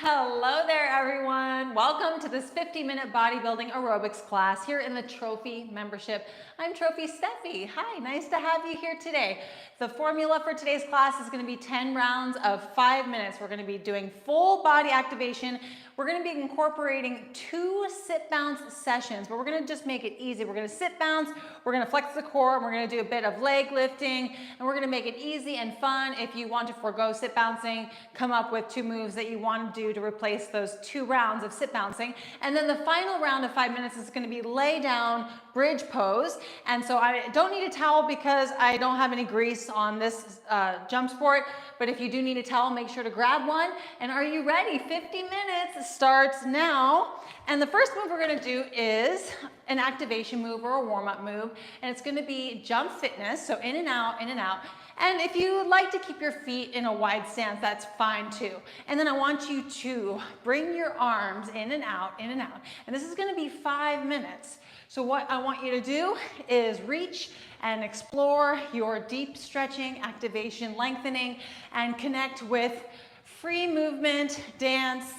Hello there, everyone. Welcome to this 50-minute bodybuilding aerobics class here in the Trophy membership. I'm Trophy Steffi. Hi, nice to have you here today. The formula for today's class is going to be 10 rounds of 5 minutes. We're going to be doing full body activation. We're going to be incorporating 2 sit bounce sessions, but we're going to just make it easy. We're going to sit bounce, we're going to flex the core, and we're going to do a bit of leg lifting, and we're going to make it easy and fun. If you want to forego sit bouncing, come up with 2 moves that you want to do to replace those 2 rounds of sit bouncing. And then the final round of 5 minutes is going to be lay down bridge pose. And so I don't need a towel because I don't have any grease on this jump sport. But if you do need a towel, make sure to grab one. And are you ready? 50 minutes starts now. And the first move we're going to do is an activation move or a warm-up move. And it's going to be jump fitness. So in and out, in and out. And if you like to keep your feet in a wide stance, that's fine too. And then I want you to bring your arms in and out, in and out. And this is going to be 5 minutes. So what I want you to do is reach and explore your deep stretching, activation, lengthening, and connect with free movement, dance,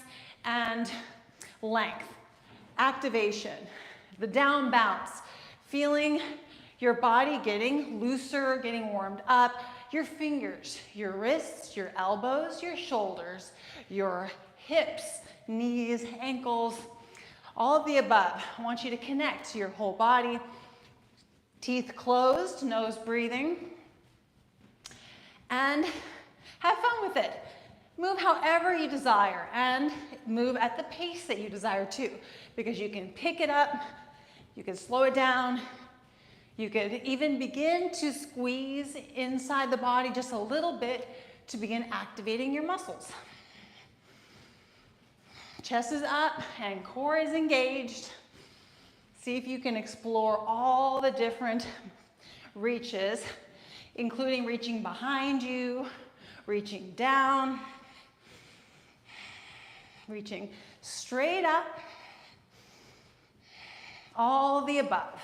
and length. Activation, the down bounce, feeling your body getting looser, getting warmed up, your fingers, your wrists, your elbows, your shoulders, your hips, knees, ankles, all of the above. I want you to connect to your whole body. Teeth closed, nose breathing. And have fun with it. Move however you desire and move at the pace that you desire too, because you can pick it up, you can slow it down, you could even begin to squeeze inside the body just a little bit to begin activating your muscles. Chest is up and core is engaged. See if you can explore all the different reaches, including reaching behind you, reaching down, reaching straight up, all of the above.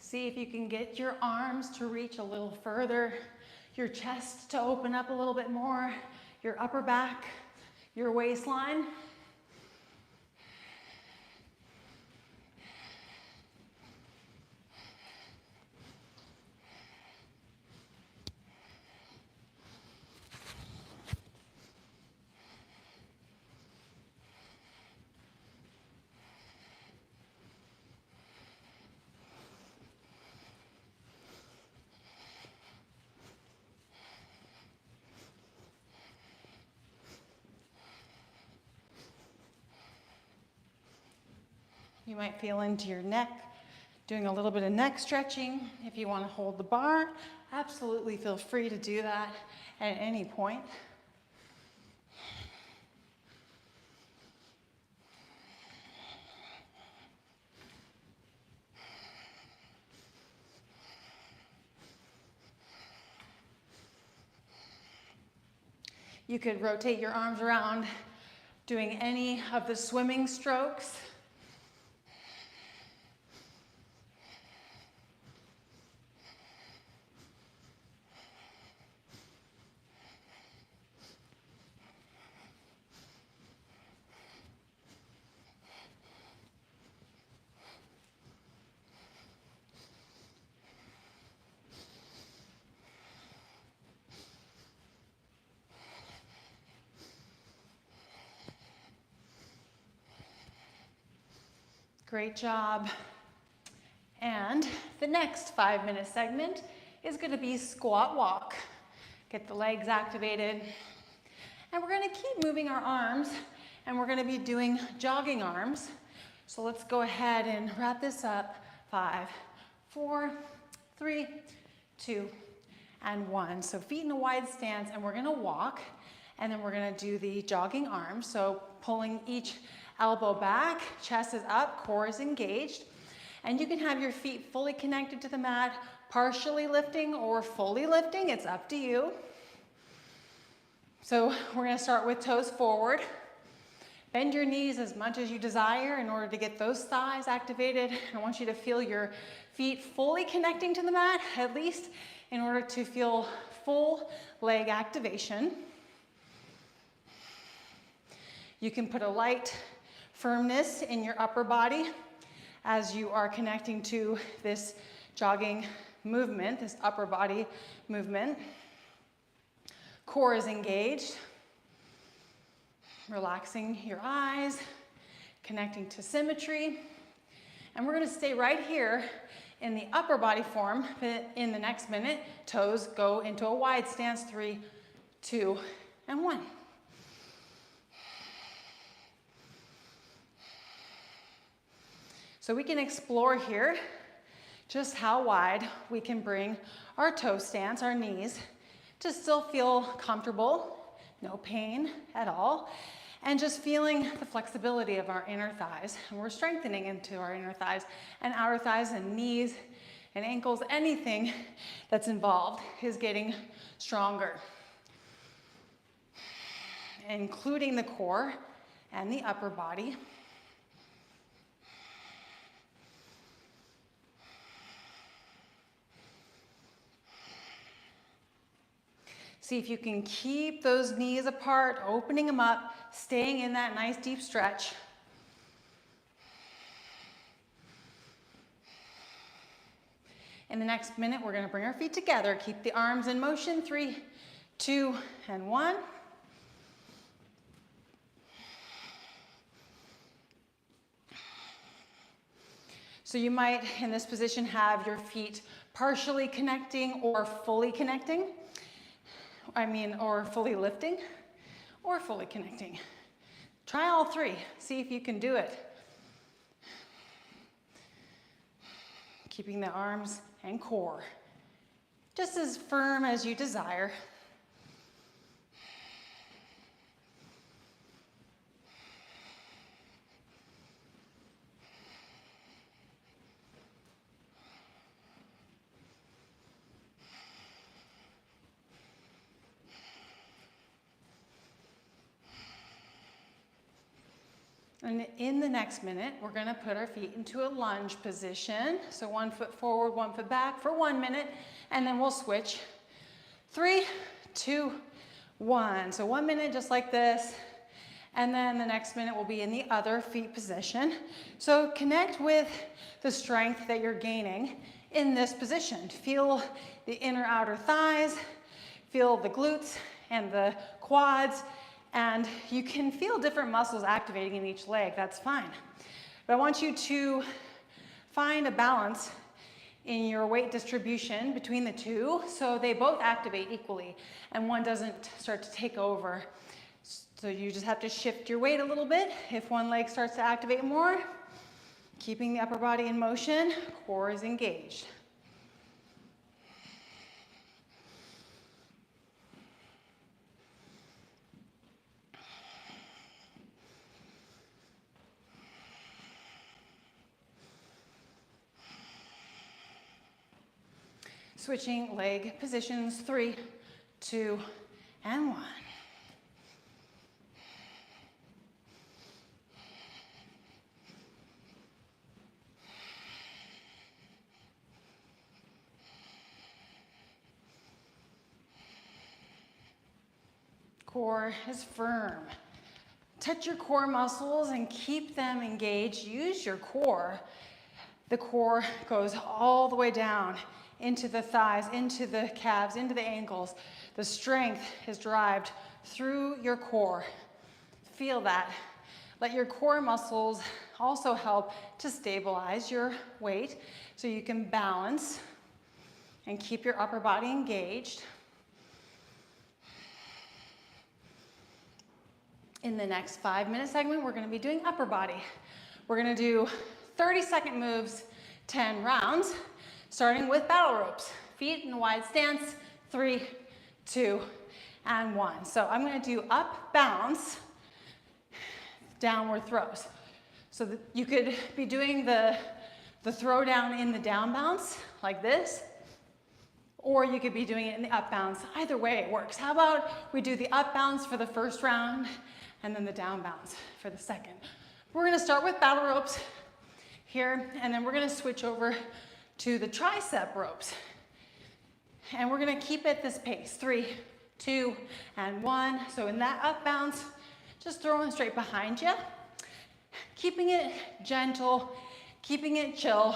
See if you can get your arms to reach a little further, your chest to open up a little bit more, your upper back, your waistline. You might feel into your neck, doing a little bit of neck stretching. If you want to hold the bar, absolutely feel free to do that at any point. You could rotate your arms around, doing any of the swimming strokes. Great job. And the next 5-minute segment is going to be squat walk. Get the legs activated. And we're going to keep moving our arms, and we're going to be doing jogging arms. So let's go ahead and wrap this up. 5, 4, 3, 2, and 1. So feet in a wide stance, and we're going to walk, and then we're going to do the jogging arms. So pulling each elbow back, chest is up, core is engaged. And you can have your feet fully connected to the mat, partially lifting or fully lifting. It's up to you. So we're going to start with toes forward. Bend your knees as much as you desire in order to get those thighs activated. I want you to feel your feet fully connecting to the mat, at least in order to feel full leg activation. You can put a light firmness in your upper body as you are connecting to this jogging movement, this upper body movement. Core is engaged. Relaxing your eyes, connecting to symmetry. And we're going to stay right here in the upper body form in the next minute. Toes go into a wide stance. 3, 2, and 1. So we can explore here just how wide we can bring our toe stance, our knees, to still feel comfortable, no pain at all, and just feeling the flexibility of our inner thighs. And we're strengthening into our inner thighs and outer thighs and knees and ankles. Anything that's involved is getting stronger, including the core and the upper body. See if you can keep those knees apart, opening them up, staying in that nice deep stretch. In the next minute, we're going to bring our feet together. Keep the arms in motion. 3, 2, and 1. So you might, in this position, have your feet partially connecting or fully connecting. Or fully lifting, or fully connecting. Try all 3. See if you can do it. Keeping the arms and core just as firm as you desire. And in the next minute, we're going to put our feet into a lunge position. So 1 foot forward, 1 foot back for 1 minute, and then we'll switch. 3, 2, 1. So 1 minute just like this, and then the next minute will be in the other feet position. So connect with the strength that you're gaining in this position. Feel the inner outer thighs, feel the glutes and the quads. And you can feel different muscles activating in each leg, that's fine. But I want you to find a balance in your weight distribution between the two so they both activate equally and one doesn't start to take over. So you just have to shift your weight a little bit. If one leg starts to activate more, keeping the upper body in motion, core is engaged. Switching leg positions, 3, 2, and 1. Core is firm. Touch your core muscles and keep them engaged. Use your core. The core goes all the way down into the thighs, into the calves, into the ankles. The strength is derived through your core. Feel that Let your core muscles also help to stabilize your weight so you can balance and keep your upper body engaged. In the next 5-minute segment, we're going to be doing upper body. We're going to do 30-second moves, 10 rounds, starting with battle ropes. Feet in a wide stance, 3, 2, and 1. So I'm going to do up, bounce, downward throws. So that you could be doing the throw down in the down bounce, like this, or you could be doing it in the up bounce. Either way works. How about we do the up bounce for the first round, and then the down bounce for the second. We're going to start with battle ropes here, and then we're going to switch over to the tricep ropes. And we're going to keep it this pace, 3, 2, and 1. So in that up bounce, just throwing straight behind you, keeping it gentle, keeping it chill.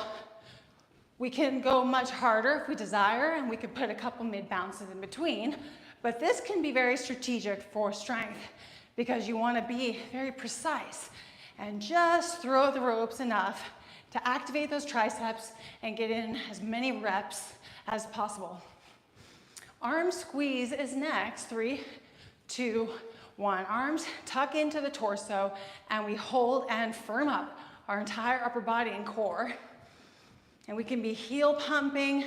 We can go much harder if we desire, and we could put a couple mid bounces in between, but this can be very strategic for strength, because you want to be very precise and just throw the ropes enough to activate those triceps and get in as many reps as possible. Arm squeeze is next. 3, 2, 1. Arms tuck into the torso, and we hold and firm up our entire upper body and core. And we can be heel pumping.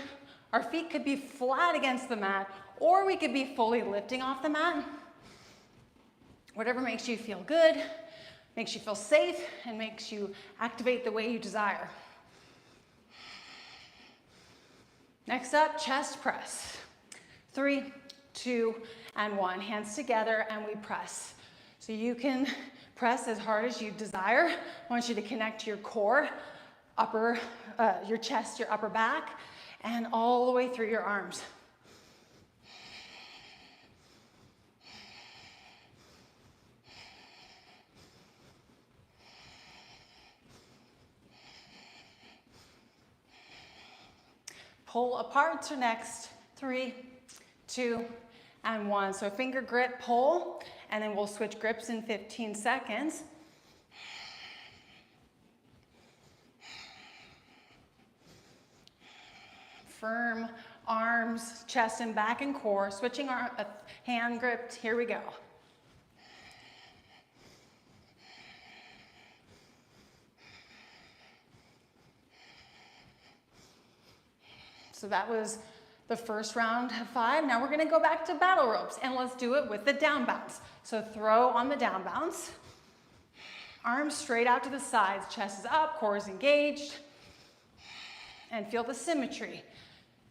Our feet could be flat against the mat, or we could be fully lifting off the mat. Whatever makes you feel good, makes you feel safe, and makes you activate the way you desire. Next up, chest press. 3, 2, and 1. Hands together, and we press. So you can press as hard as you desire. I want you to connect to your core, your chest, your upper back, and all the way through your arms. Pull apart to next. 3, 2, and 1. So finger grip, pull, and then we'll switch grips in 15 seconds. Firm arms, chest and back and core, switching our hand gripped. Here we go. So that was the first round of 5. Now we're going to go back to battle ropes, and let's do it with the down bounce. So throw on the down bounce. Arms straight out to the sides, chest is up, core is engaged. And feel the symmetry.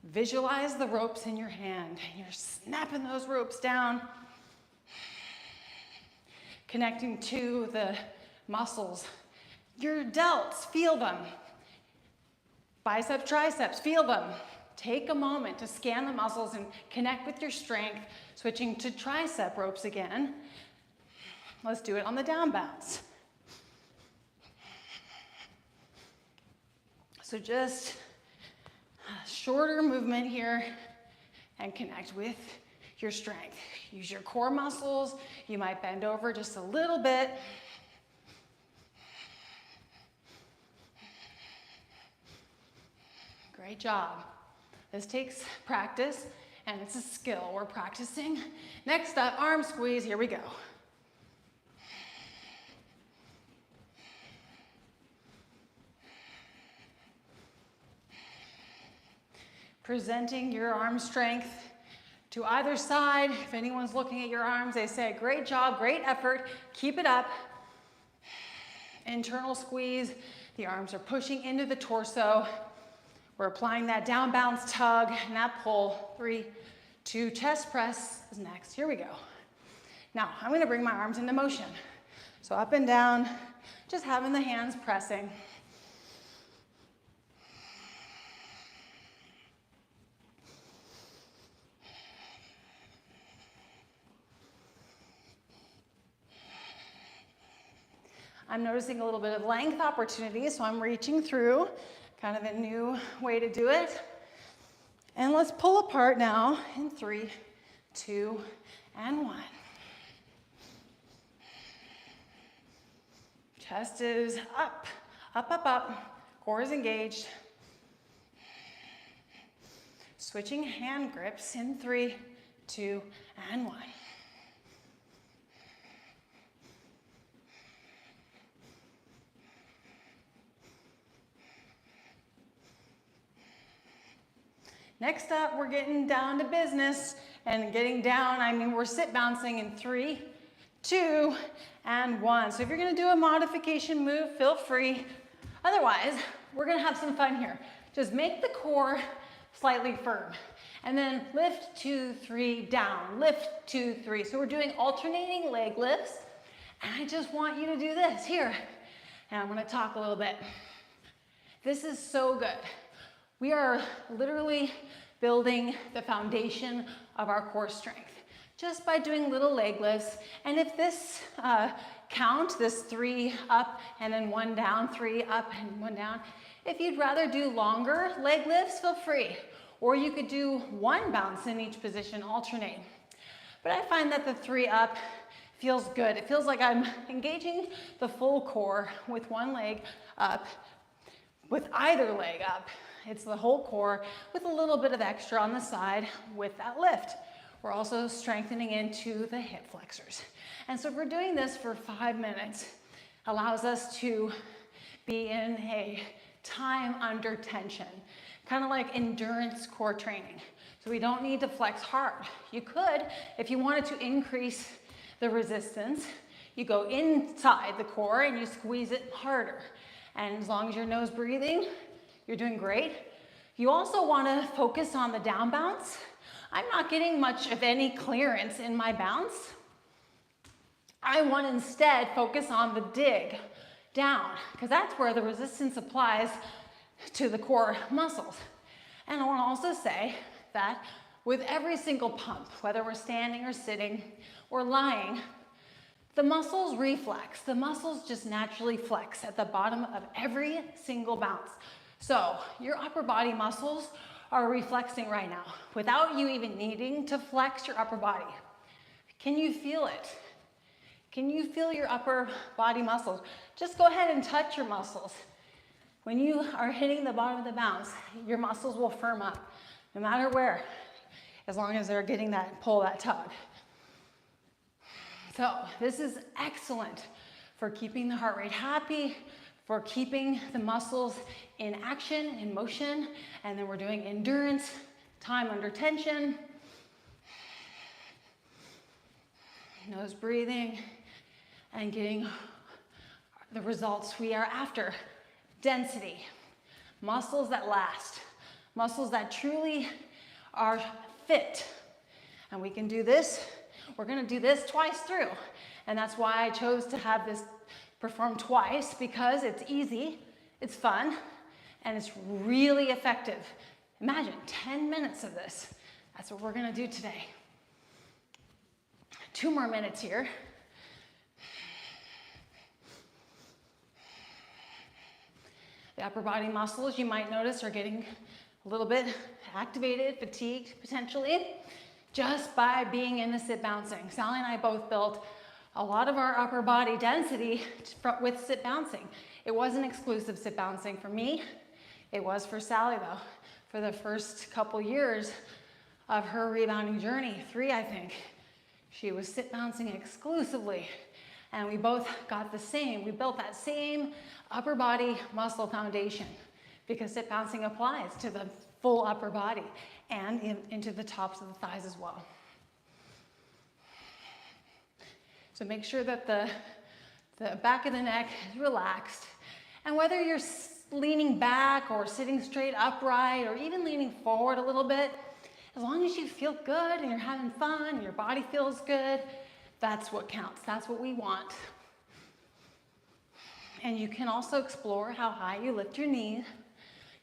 Visualize the ropes in your hand. You're snapping those ropes down, connecting to the muscles. Your delts, feel them. Biceps, triceps, feel them. Take a moment to scan the muscles and connect with your strength, switching to tricep ropes again. Let's do it on the down bounce. So just a shorter movement here and connect with your strength. Use your core muscles. You might bend over just a little bit. Great job. This takes practice, and it's a skill we're practicing. Next up, arm squeeze. Here we go. Presenting your arm strength to either side. If anyone's looking at your arms, they say, great job, great effort, keep it up. Internal squeeze. The arms are pushing into the torso. We're applying that down bounce tug and that pull. 3, 2, chest press is next. Here we go. Now, I'm going to bring my arms into motion. So up and down, just having the hands pressing. I'm noticing a little bit of length opportunity, so I'm reaching through. Kind of a new way to do it. And let's pull apart now in 3, 2, and 1. Chest is up, up, up, up. Core is engaged. Switching hand grips in 3, 2, and 1. Next up, we're getting down to business, and getting down, I mean, we're sit bouncing in 3, 2, and 1. So if you're gonna do a modification move, feel free. Otherwise, we're gonna have some fun here. Just make the core slightly firm, and then lift 2, 3, down, lift 2, 3. So we're doing alternating leg lifts, and I just want you to do this here. And I'm gonna talk a little bit. This is so good. We are literally building the foundation of our core strength just by doing little leg lifts. And if this count, this 3 up and then 1 down, 3 up and 1 down, if you'd rather do longer leg lifts, feel free. Or you could do 1 bounce in each position, alternate. But I find that the 3 up feels good. It feels like I'm engaging the full core with 1 leg up, with either leg up. It's the whole core with a little bit of extra on the side with that lift. We're also strengthening into the hip flexors. And so if we're doing this for 5 minutes, allows us to be in a time under tension, kind of like endurance core training. So we don't need to flex hard. You could, if you wanted to increase the resistance, you go inside the core and you squeeze it harder. And as long as your nose breathing, you're doing great. You also want to focus on the down bounce. I'm not getting much of any clearance in my bounce. I want to instead focus on the dig down, because that's where the resistance applies to the core muscles. And I want to also say that with every single pump, whether we're standing or sitting or lying, the muscles reflex. The muscles just naturally flex at the bottom of every single bounce. So your upper body muscles are reflexing right now without you even needing to flex your upper body. Can you feel it? Can you feel your upper body muscles? Just go ahead and touch your muscles. When you are hitting the bottom of the bounce, your muscles will firm up no matter where, as long as they're getting that pull, that tug. So this is excellent for keeping the heart rate happy, for keeping the muscles in action, in motion, and then we're doing endurance, time under tension, nose breathing, and getting the results we are after. Density, muscles that last, muscles that truly are fit. And we can do this, we're gonna do this twice through. And that's why I chose to have this perform twice, because it's easy, it's fun, and it's really effective. Imagine 10 minutes of this. That's what we're gonna do today. 2 more minutes here. The upper body muscles, you might notice, are getting a little bit activated, fatigued, potentially, just by being in the sit bouncing. Sally and I both built a lot of our upper body density with sit bouncing. It wasn't exclusive sit bouncing for me. It was for Sally though. For the first couple years of her rebounding journey, 3 I think, she was sit bouncing exclusively. And we both got the same. We built that same upper body muscle foundation, because sit bouncing applies to the full upper body and into the tops of the thighs as well. So make sure that the back of the neck is relaxed. And whether you're leaning back or sitting straight upright or even leaning forward a little bit, as long as you feel good and you're having fun and your body feels good, that's what counts. That's what we want. And you can also explore how high you lift your knee.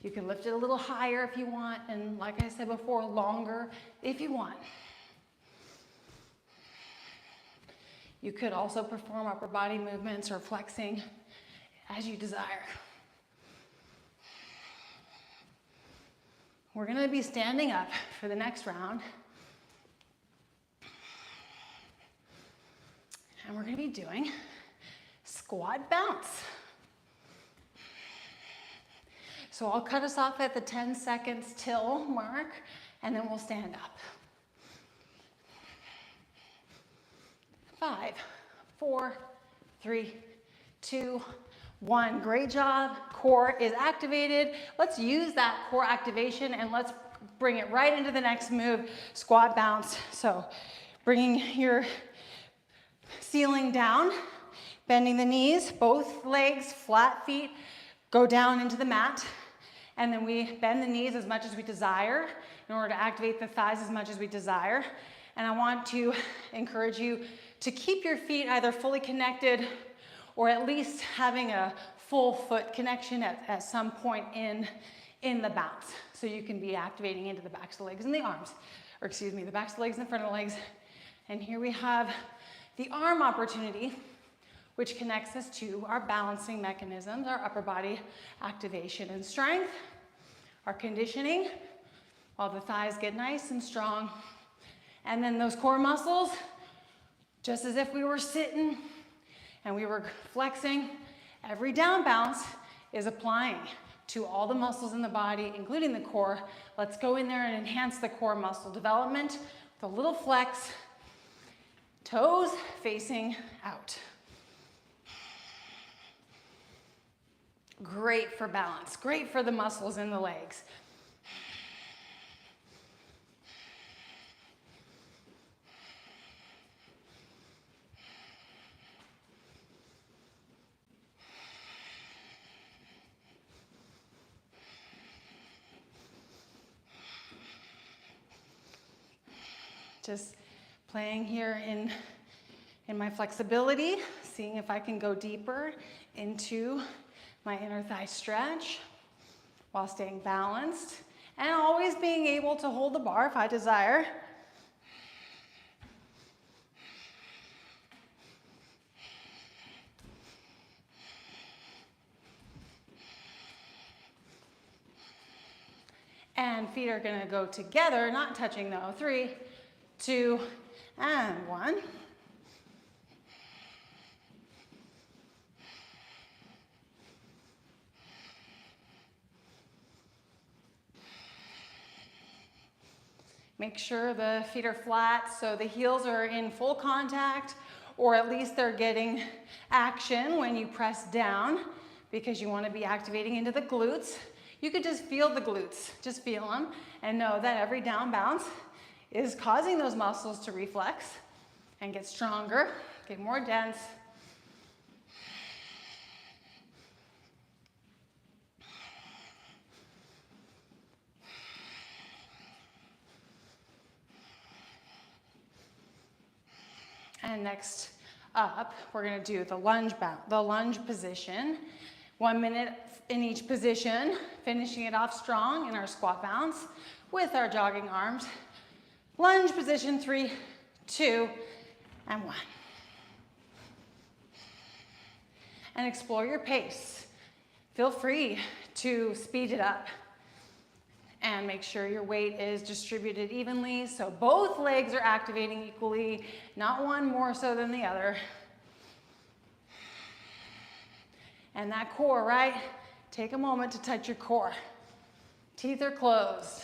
You can lift it a little higher if you want, and like I said before, longer if you want. You could also perform upper body movements or flexing as you desire. We're going to be standing up for the next round. And we're going to be doing squat bounce. So I'll cut us off at the 10 seconds till mark, and then we'll stand up. 5, 4, 3, 2, 1. Great job. Core is activated. Let's use that core activation and let's bring it right into the next move, squat bounce. So bringing your ceiling down, bending the knees, both legs, flat feet, go down into the mat. And then we bend the knees as much as we desire in order to activate the thighs as much as we desire. And I want to encourage you to keep your feet either fully connected or at least having a full foot connection at some point in the bounce. So you can be activating into the backs of the legs and the arms, or excuse me, the backs of the legs and the front of the legs. And here we have the arm opportunity, which connects us to our balancing mechanisms, our upper body activation and strength, our conditioning, while the thighs get nice and strong. And then those core muscles, just as if we were sitting and we were flexing, every down bounce is applying to all the muscles in the body, including the core. Let's go in there and enhance the core muscle development with a little flex, toes facing out. Great for balance, great for the muscles in the legs. Just playing here in my flexibility, seeing if I can go deeper into my inner thigh stretch while staying balanced and always being able to hold the bar if I desire. And feet are gonna go together, not touching though. 3, 2, and 1. Make sure the feet are flat so the heels are in full contact, or at least they're getting action when you press down, because you want to be activating into the glutes. You could just feel the glutes, just feel them, and know that every down bounce is causing those muscles to reflex and get stronger, get more dense. And next up, we're gonna do the lunge position. 1 minute in each position, finishing it off strong in our squat bounce with our jogging arms. Lunge position, 3, 2, and 1. And explore your pace. Feel free to speed it up. And make sure your weight is distributed evenly so both legs are activating equally, not one more so than the other. And that core, right? Take a moment to touch your core. Teeth are closed.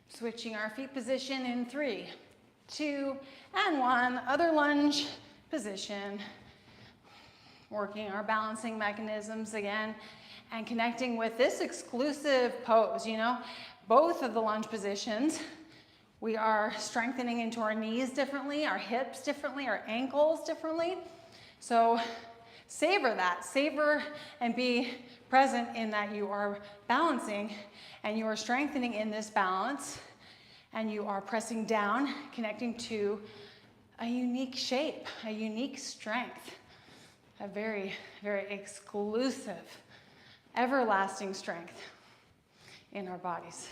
Switching our feet position in 3, 2, and 1. Other lunge position. Working our balancing mechanisms again and connecting with this exclusive pose. You know, both of the lunge positions, we are strengthening into our knees differently, our hips differently, our ankles differently. So savor that. Savor and be present in that you are balancing and you are strengthening in this balance, and you are pressing down, connecting to a unique shape, a unique strength. a very, very exclusive, everlasting strength in our bodies.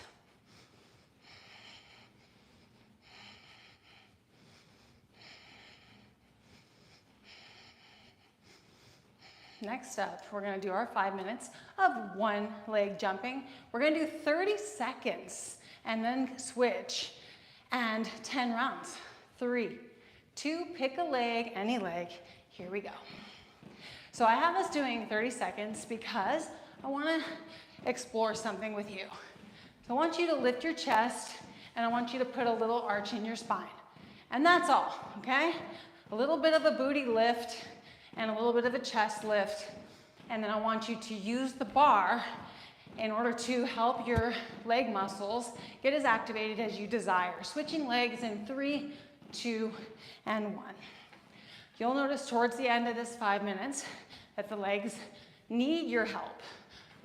Next up, we're going to do our 5 minutes of one leg jumping. We're going to do 30 seconds and then switch and 10 rounds. 3, 2, pick a leg, any leg. Here we go. So I have us doing 30 seconds because I want to explore something with you. So I want you to lift your chest and I want you to put a little arch in your spine. And that's all, okay? A little bit of a booty lift and a little bit of a chest lift. And then I want you to use the bar in order to help your leg muscles get as activated as you desire. Switching legs in 3, 2, and 1. You'll notice towards the end of this 5 minutes that the legs need your help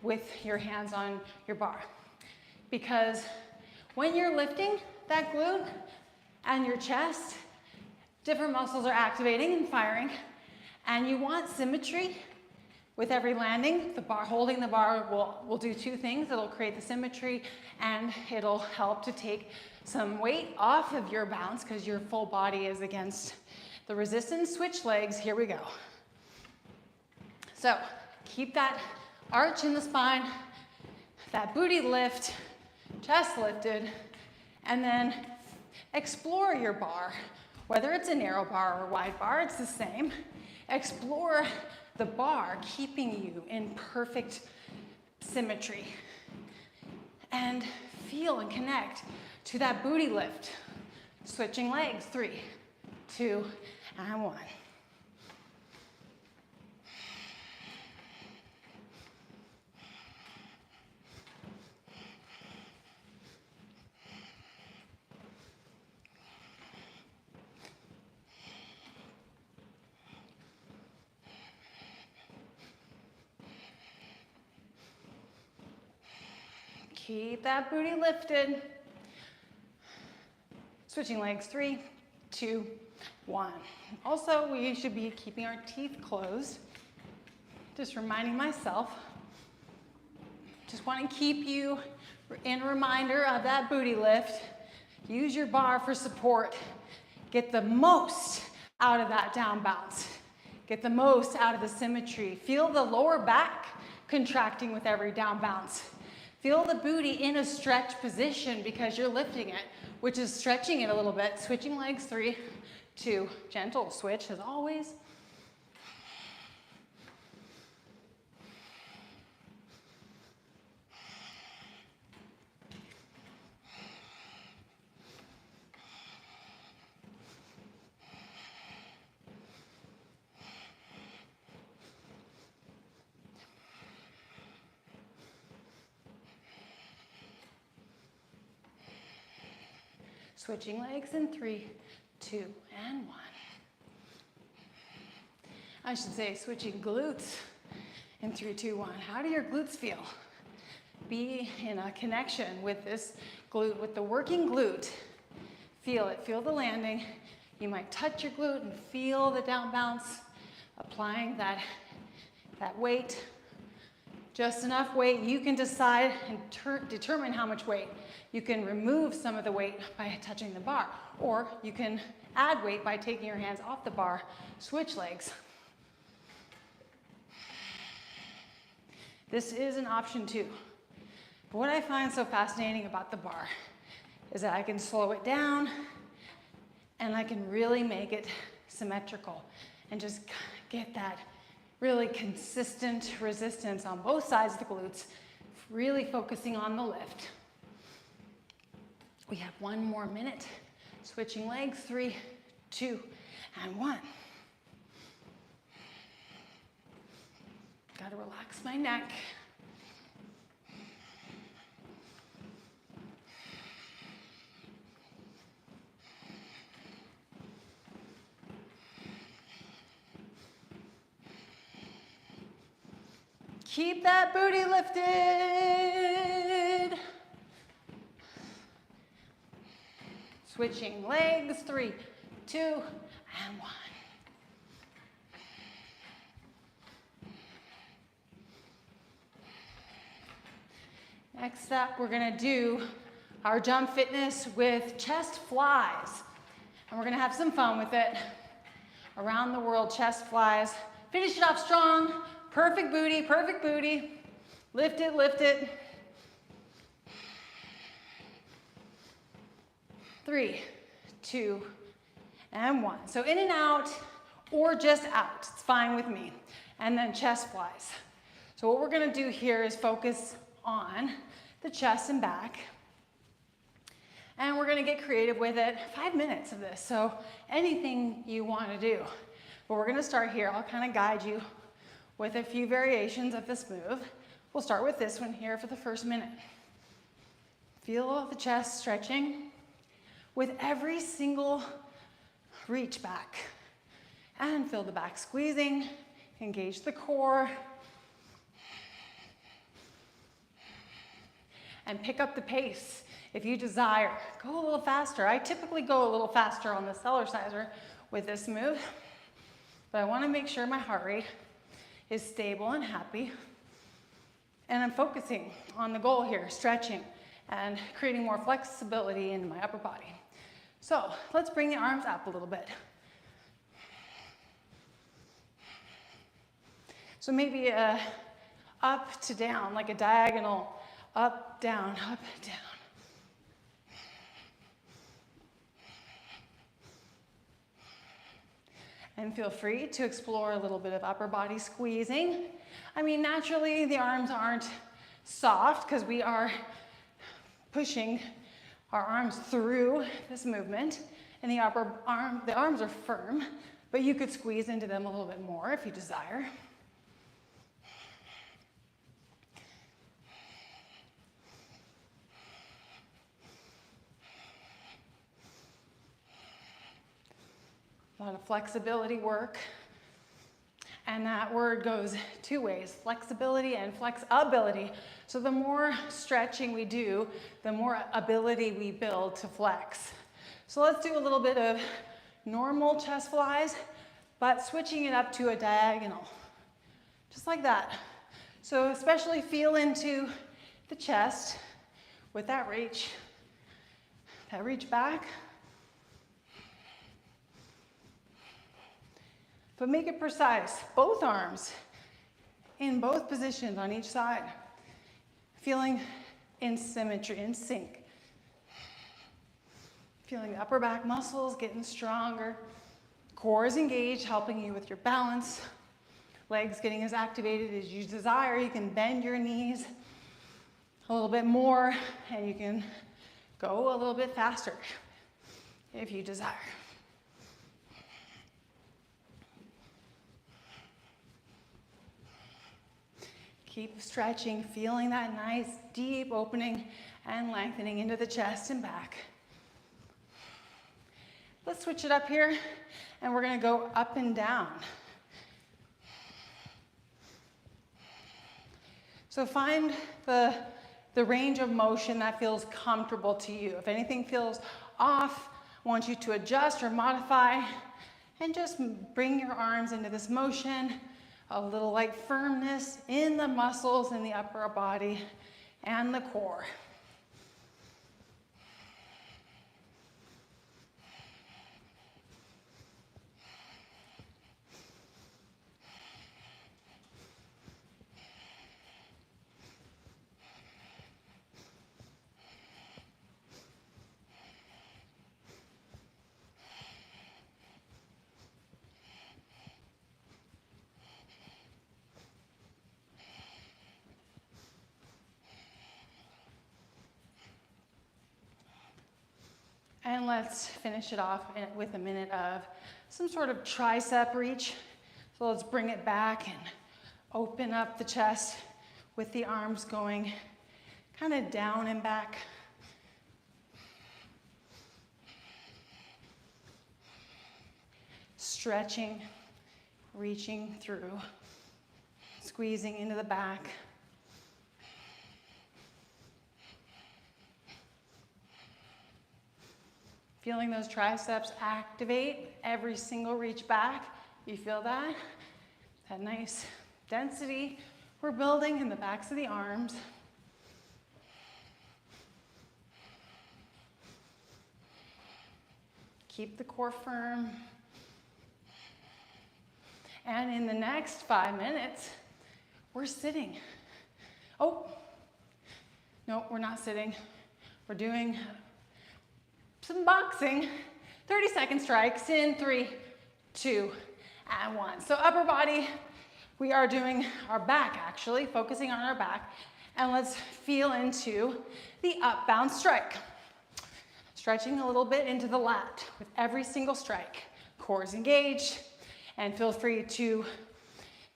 with your hands on your bar. Because when you're lifting that glute and your chest, different muscles are activating and firing. And you want symmetry with every landing. The bar, holding the bar will do 2 things. It'll create the symmetry and it'll help to take some weight off of your bounce because your full body is against the resistance. Switch legs, here we go. So keep that arch in the spine, that booty lift, chest lifted, and then explore your bar. Whether it's a narrow bar or a wide bar, it's the same. Explore the bar, keeping you in perfect symmetry. And feel and connect to that booty lift. Switching legs, 3, 2, and 1. Keep that booty lifted. Switching legs, 3, 2, 1. Also, we should be keeping our teeth closed. Just reminding myself. Just want to keep you in reminder of that booty lift. Use your bar for support. Get the most out of that down bounce. Get the most out of the symmetry. Feel the lower back contracting with every down bounce. Feel the booty in a stretch position because you're lifting it, which is stretching it a little bit. Switching legs, 3, 2, gentle switch as always. Switching legs in 3, 2, and 1. I should say switching glutes in 3, 2, 1. How do your glutes feel? Be in a connection with this glute, with the working glute. Feel it, feel the landing. You might touch your glute and feel the down bounce, applying that weight. Just enough weight. You can decide and determine how much weight. You can remove some of the weight by touching the bar, or you can add weight by taking your hands off the bar. Switch legs. This is an option too. But what I find so fascinating about the bar is that I can slow it down and I can really make it symmetrical and just get that really consistent resistance on both sides of the glutes, really focusing on the lift. We have 1 more minute. Switching legs, 3, 2, and 1. Gotta relax my neck. Keep that booty lifted. Switching legs, 3, 2, and 1. Next up, we're gonna do our jump fitness with chest flies. And we're gonna have some fun with it. Around the world, chest flies. Finish it off strong. Perfect booty, perfect booty. Lift it, lift it. 3, 2, and 1. So in and out, or just out. It's fine with me. And then chest flies. So what we're gonna do here is focus on the chest and back. And we're gonna get creative with it. 5 minutes of this, so anything you wanna do. But we're gonna start here. I'll kind of guide you with a few variations of this move. We'll start with this one here for the first minute. Feel the chest stretching with every single reach back. And feel the back squeezing, engage the core. And pick up the pace if you desire. Go a little faster. I typically go a little faster on the Cellerciser with this move, but I want to make sure my heart rate is stable and happy. And I'm focusing on the goal here, stretching and creating more flexibility in my upper body. So let's bring the arms up a little bit. So maybe up to down, like a diagonal, up, down, up, down. And feel free to explore a little bit of upper body squeezing. I mean, naturally, the arms aren't soft because we are pushing our arms through this movement. And the arms are firm, but you could squeeze into them a little bit more if you desire. A lot of flexibility work. And that word goes 2 ways, flexibility and flexability. So the more stretching we do, the more ability we build to flex. So let's do a little bit of normal chest flies, but switching it up to a diagonal, just like that. So especially feel into the chest with that reach back. But make it precise, both arms in both positions on each side. Feeling in symmetry, in sync. Feeling the upper back muscles getting stronger. Core is engaged, helping you with your balance. Legs getting as activated as you desire. You can bend your knees a little bit more, and you can go a little bit faster if you desire. Keep stretching, feeling that nice deep opening and lengthening into the chest and back. Let's switch it up here, and we're gonna go up and down. So find the range of motion that feels comfortable to you. If anything feels off, I want you to adjust or modify, and just bring your arms into this motion. A little light firmness in the muscles in the upper body and the core. And let's finish it off with a minute of some sort of tricep reach. So let's bring it back and open up the chest with the arms going kind of down and back. Stretching, reaching through, squeezing into the back. Feeling those triceps activate every single reach back. You feel that? That nice density we're building in the backs of the arms. keep the core firm. And in the next 5 minutes, we're sitting. Oh, no, we're not sitting. We're doing some boxing. 30-second strikes in 3, 2, and 1. So upper body, we are doing our back actually, focusing on our back. And let's feel into the up bounce strike. Stretching a little bit into the lat with every single strike. Core is engaged, and feel free to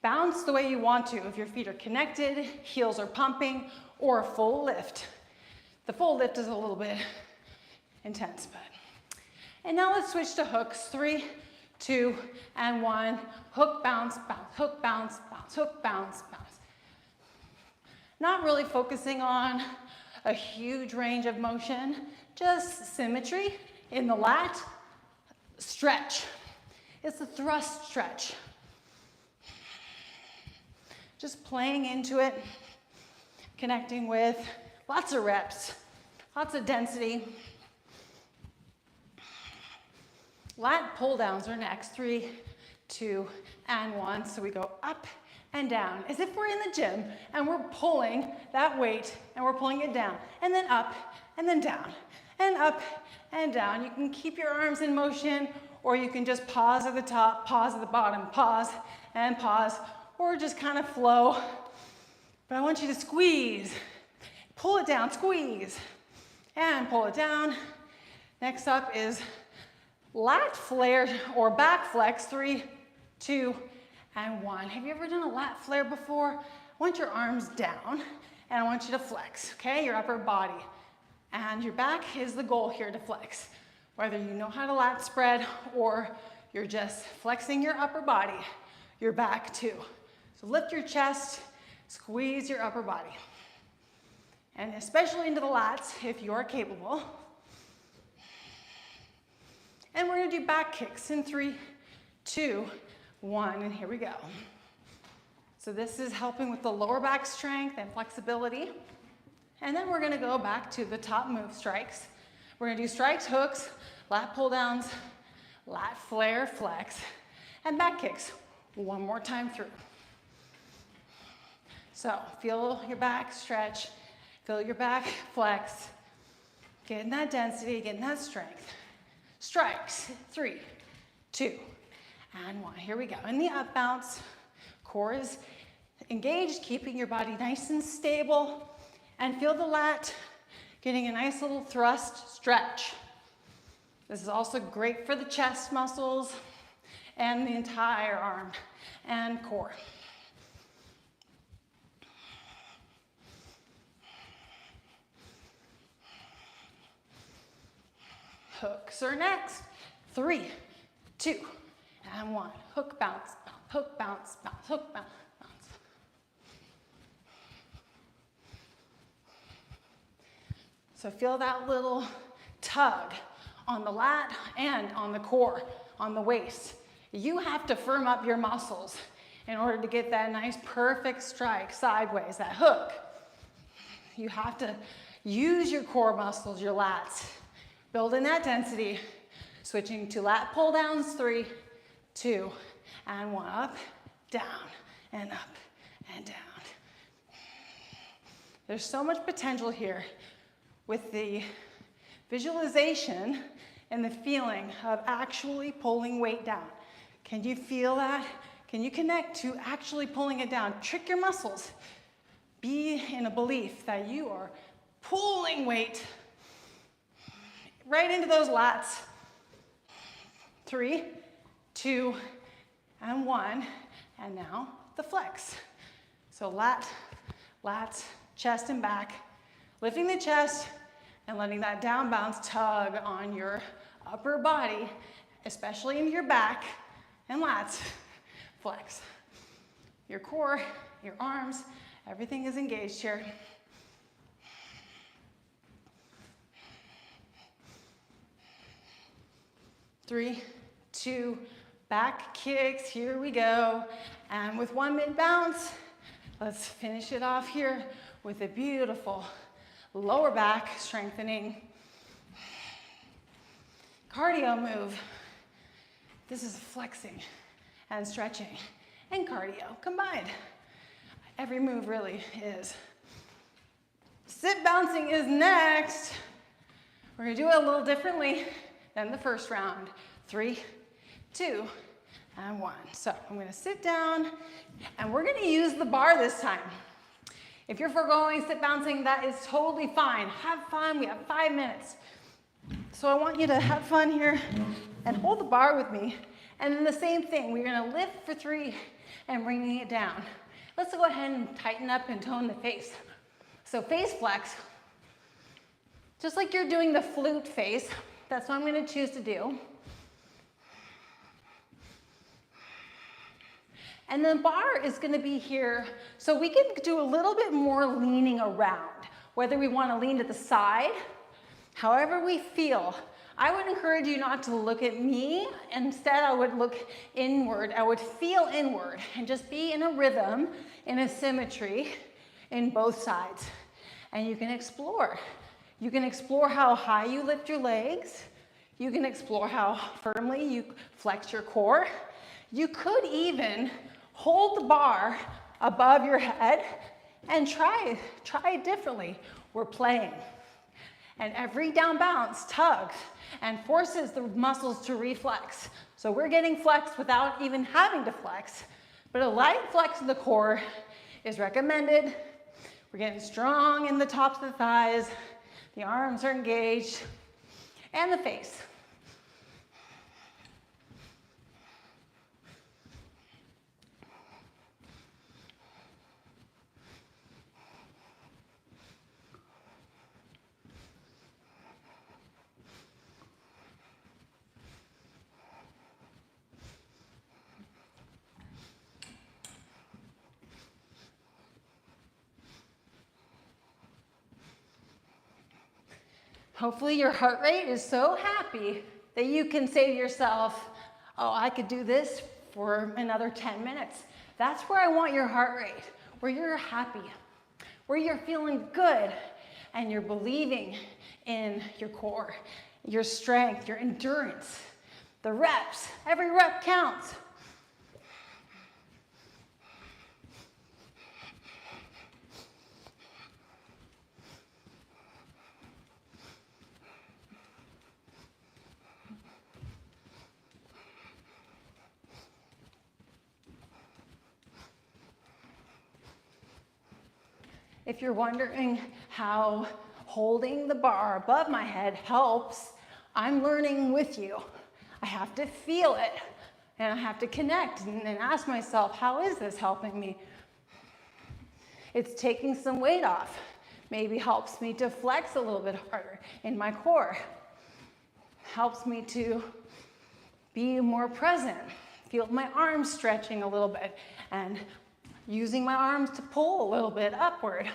bounce the way you want to. If your feet are connected, heels are pumping, or a full lift. The full lift is a little bit intense, but. And now let's switch to hooks. 3, 2, and 1. Hook, bounce, bounce, hook, bounce, bounce, hook, bounce, bounce. Not really focusing on a huge range of motion, just symmetry in the lat. Stretch. It's a thrust stretch. Just playing into it, connecting with lots of reps, lots of density. Lat pull downs are next. 3, 2, and 1. So we go up and down as if we're in the gym and we're pulling that weight and we're pulling it down, and then up and then down and up and down. You can keep your arms in motion, or you can just pause at the top, pause at the bottom, pause and pause, or just kind of flow. But I want you to squeeze, pull it down, squeeze, and pull it down. Next up is lat flare or back flex. 3, 2, and 1. Have you ever done a lat flare before? I want your arms down, and I want you to flex, okay? Your upper body. And your back is the goal here to flex. Whether you know how to lat spread or you're just flexing your upper body, your back too. So lift your chest, squeeze your upper body. And especially into the lats if you're capable. And we're gonna do back kicks in 3, 2, 1, and here we go. So this is helping with the lower back strength and flexibility. And then we're gonna go back to the top move strikes. We're gonna do strikes, hooks, lat pull downs, lat flare, flex, and back kicks. One more time through. So feel your back stretch, feel your back flex, getting that density, getting that strength. Strikes, 3, 2, and 1. Here we go. In the up bounce, core is engaged, keeping your body nice and stable, and feel the lat getting a nice little thrust stretch. This is also great for the chest muscles and the entire arm and core. Hooks are next. 3, 2, and 1. Hook, bounce, bounce, hook, bounce, bounce, hook, bounce, bounce. So feel that little tug on the lat and on the core, on the waist. You have to firm up your muscles in order to get that nice perfect strike sideways, that hook. You have to use your core muscles, your lats. Building that density, switching to lat pull downs. 3, 2, and 1. Up, down, and up, and down. There's so much potential here with the visualization and the feeling of actually pulling weight down. Can you feel that? Can you connect to actually pulling it down? Trick your muscles. Be in a belief that you are pulling weight right into those lats. 3, 2, and 1. And now the flex. So lats, chest and back. Lifting the chest and letting that down bounce tug on your upper body, especially in your back and lats. Flex. Your core, your arms, everything is engaged here. Three, 2, back kicks, here we go. And with 1 mid bounce, let's finish it off here with a beautiful lower back strengthening. cardio move. This is flexing and stretching and cardio combined. Every move really is. Sit bouncing is next. We're gonna do it a little differently than the first round. 3, 2, and 1. So I'm gonna sit down and we're gonna use the bar this time. If you're foregoing sit bouncing, that is totally fine. Have fun, we have 5 minutes. So I want you to have fun here and hold the bar with me. And then the same thing, we're gonna lift for 3 and bringing it down. Let's go ahead and tighten up and tone the face. So face flex, just like you're doing the flute face, that's what I'm gonna choose to do. And the bar is gonna be here, so we can do a little bit more leaning around, whether we wanna lean to the side, however we feel. I would encourage you not to look at me. Instead, I would look inward. I would feel inward and just be in a rhythm, in a symmetry in both sides. And you can explore. You can explore how high you lift your legs. You can explore how firmly you flex your core. You could even hold the bar above your head and try it differently. We're playing. And every down bounce tugs and forces the muscles to reflex. So we're getting flexed without even having to flex. But a light flex of the core is recommended. We're getting strong in the tops of the thighs. The arms are engaged. And the face. Hopefully your heart rate is so happy that you can say to yourself, oh, I could do this for another 10 minutes. That's where I want your heart rate, where you're happy, where you're feeling good, and you're believing in your core, your strength, your endurance, the reps. Every rep counts. If you're wondering how holding the bar above my head helps, I'm learning with you. I have to feel it, and I have to connect and ask myself, how is this helping me? It's taking some weight off. Maybe helps me to flex a little bit harder in my core. Helps me to be more present. Feel my arms stretching a little bit and using my arms to pull a little bit upward.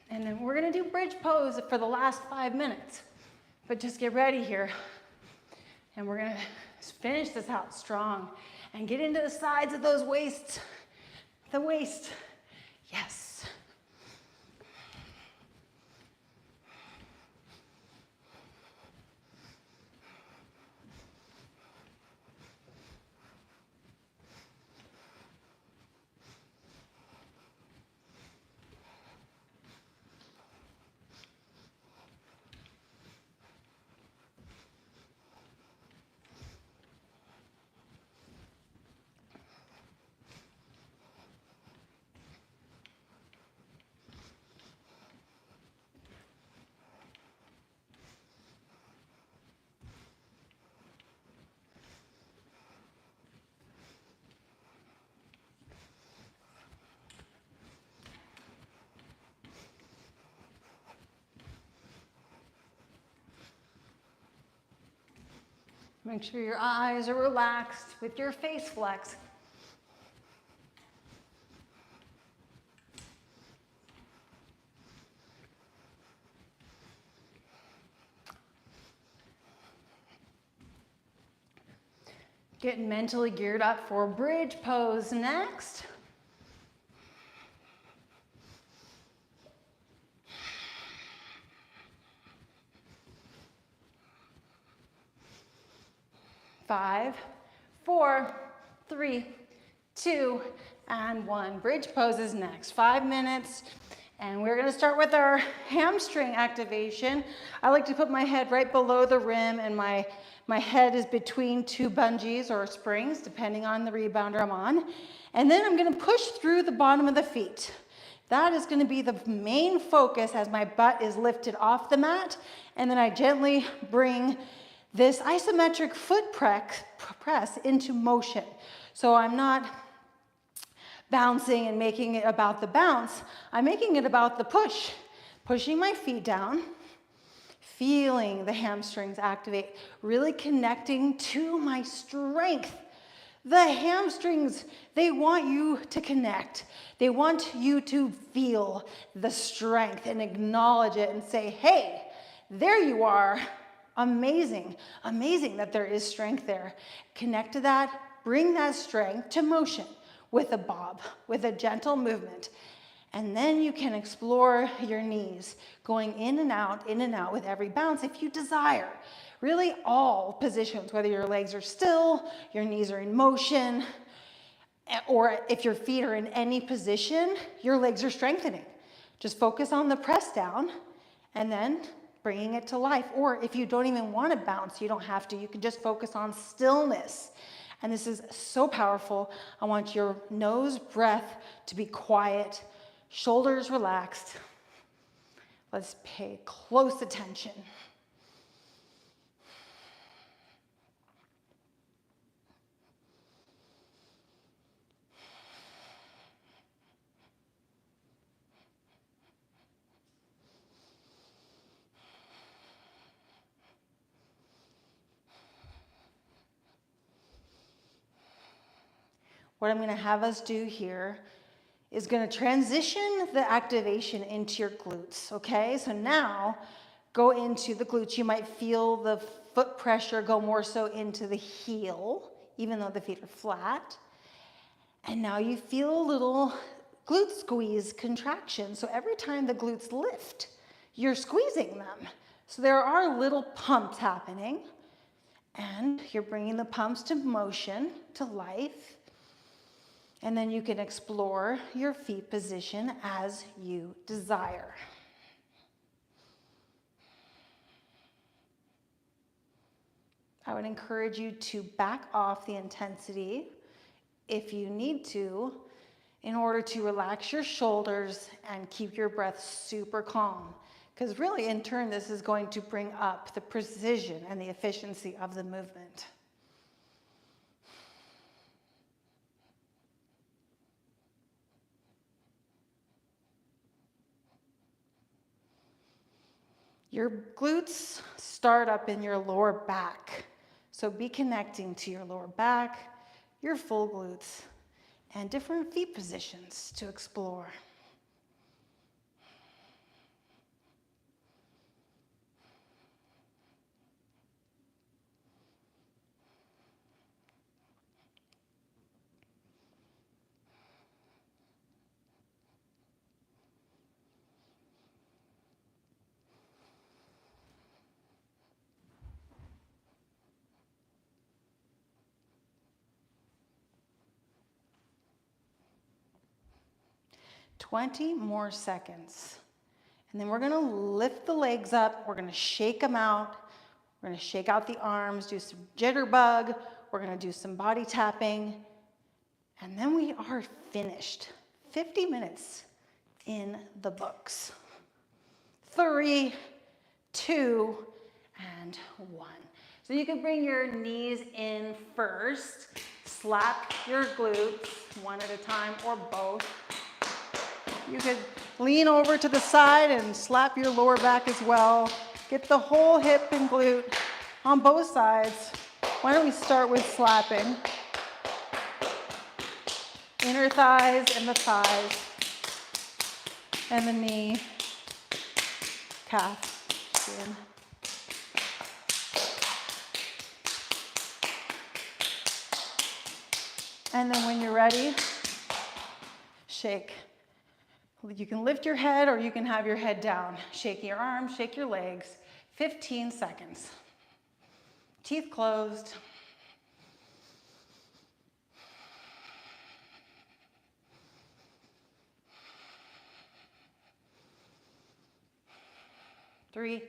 And then we're gonna do bridge pose for the last 5 minutes. But just get ready here. And we're gonna finish this out strong and get into the sides of those waists. The waist, yes. Make sure your eyes are relaxed with your face flex. Getting mentally geared up for bridge pose next. 5, 4, 3, 2, and 1. Bridge poses next. 5 minutes. And we're going to start with our hamstring activation. I like to put my head right below the rim, and my head is between two bungees or springs, depending on the rebounder I'm on. And then I'm going to push through the bottom of the feet. That is going to be the main focus as my butt is lifted off the mat. And then I gently bring this isometric foot press into motion. So I'm not bouncing and making it about the bounce. I'm making it about the push. Pushing my feet down, feeling the hamstrings activate, really connecting to my strength. The hamstrings, they want you to connect. They want you to feel the strength and acknowledge it and say, hey, there you are. Amazing, amazing that there is strength there. Connect to that, bring that strength to motion with a bob, with a gentle movement. And then you can explore your knees, going in and out with every bounce if you desire. Really all positions, whether your legs are still, your knees are in motion, or if your feet are in any position, your legs are strengthening. Just focus on the press down and then bringing it to life. Or if you don't even want to bounce, you don't have to. You can just focus on stillness. And this is so powerful. I want your nose breath to be quiet, shoulders relaxed. Let's pay close attention. What I'm going to have us do here is going to transition the activation into your glutes, okay? So now go into the glutes. You might feel the foot pressure go more so into the heel, even though the feet are flat. And now you feel a little glute squeeze contraction. So every time the glutes lift, you're squeezing them. So there are little pumps happening, and you're bringing the pumps to motion, to life. And then you can explore your feet position as you desire. I would encourage you to back off the intensity if you need to in order to relax your shoulders and keep your breath super calm. Because really, in turn, this is going to bring up the precision and the efficiency of the movement. Your glutes start up in your lower back. So be connecting to your lower back, your full glutes, and different feet positions to explore. "20 more seconds. And then we're going to lift the legs up. We're going to shake them out. We're going to shake out the arms, do some jitterbug. We're going to do some body tapping. And then we are finished. 50 minutes in the books. 3, 2, and 1. So you can bring your knees in first. Slap your glutes one at a time or both. You could lean over to the side and slap your lower back as well. Get the whole hip and glute on both sides. Why don't we start with slapping? Inner thighs and the thighs. And the knee, calf, shin. And then when you're ready, shake. You can lift your head or you can have your head down. Shake your arms, shake your legs. 15 seconds. Teeth closed. 3,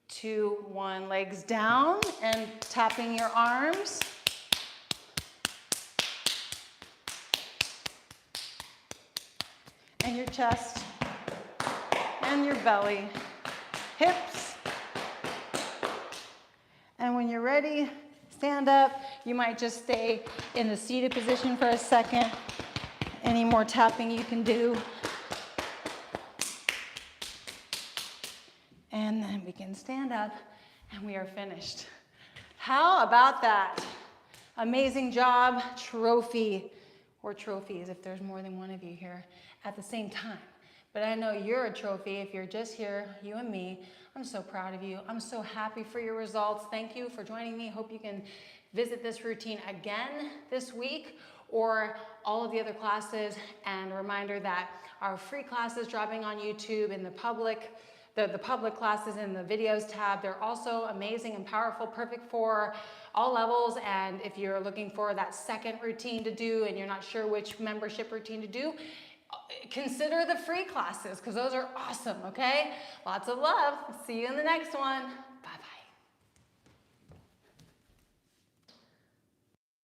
2, 1. Legs down and tapping your arms. And your chest and your belly, hips. And when you're ready, stand up. You might just stay in the seated position for a second. Any more tapping you can do. And then we can stand up and we are finished. How about that? Amazing job, trophy, or trophies if there's more than one of you here at the same time. But I know you're a trophy if you're just here, you and me. I'm so proud of you. I'm so happy for your results. Thank you for joining me. Hope you can visit this routine again this week or all of the other classes. And a reminder that our free classes dropping on YouTube in the public classes in the videos tab, they're also amazing and powerful, perfect for all levels. And if you're looking for that second routine to do and you're not sure which membership routine to do, consider the free classes because those are awesome, okay? Lots of love. See you in the next one.